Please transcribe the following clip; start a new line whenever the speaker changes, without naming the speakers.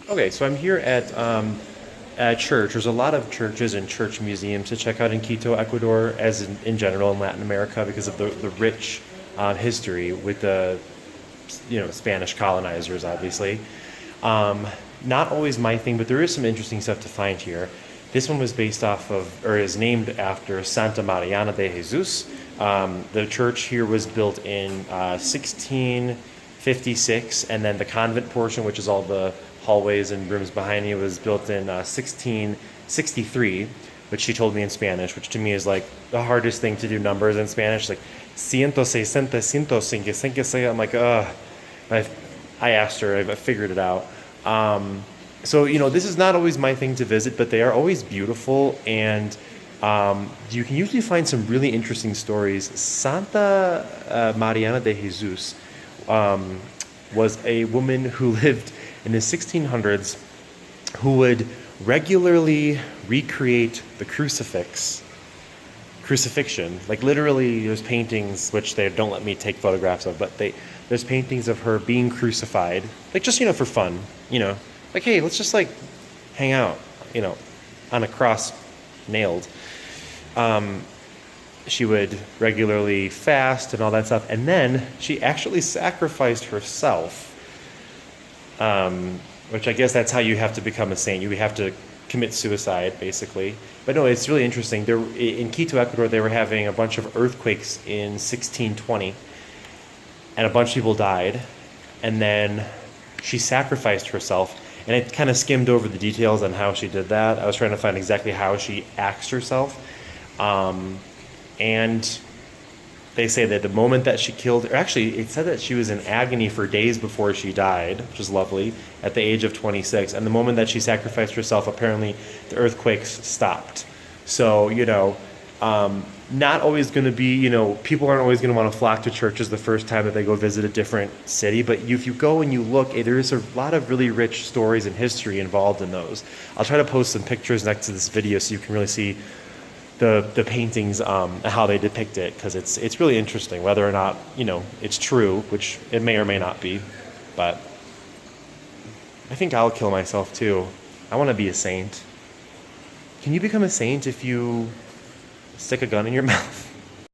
Okay, so I'm here at church. There's a lot of churches and church museums to check out in Quito, Ecuador, as in general in Latin America, because of the rich history with the Spanish colonizers, obviously. Um, Not always my thing, but there is some interesting stuff to find here. This one was based off of, or is named after Santa Mariana de Jesus. The church here was built in 1656, and then the convent portion, which is all the hallways and rooms behind me, was built in 1663, which she told me in Spanish, which to me is like the hardest thing to do numbers in Spanish, like ciento sesenta, ciento cinque, cinque seis. I'm like, I, I asked her, I figured it out. So, this is not always my thing to visit, but they are always beautiful, and you can usually find some really interesting stories. Santa Mariana de Jesus was a woman who lived in the 1600s who would regularly recreate the crucifixion. Like literally, there's paintings which they don't let me take photographs of, but there's paintings of her being crucified, like just for fun, like hey, let's just like hang out, on a cross nailed. She would regularly fast and all that stuff, and then she actually sacrificed herself, which I guess that's how you have to become a saint. You have to commit suicide, basically. But no, it's really interesting. There, in Quito, Ecuador, they were having a bunch of earthquakes in 1620, and a bunch of people died. And then she sacrificed herself, and it kind of skimmed over the details on how she did that. I was trying to find exactly how she axed herself. And they say that the moment that she killed, or actually, it said that she was in agony for days before she died, which is lovely, at the age of 26. And the moment that she sacrificed herself, apparently the earthquakes stopped. So, not always going to be, people aren't always going to want to flock to churches the first time that they go visit a different city. But if you go and you look, there is a lot of really rich stories and history involved in those. I'll try to post some pictures next to this video so you can really see the paintings and how they depict it, because it's really interesting whether or not it's true, which it may or may not be. But I think I'll kill myself too. I want to be a saint. Can you become a saint if you stick a gun in your mouth?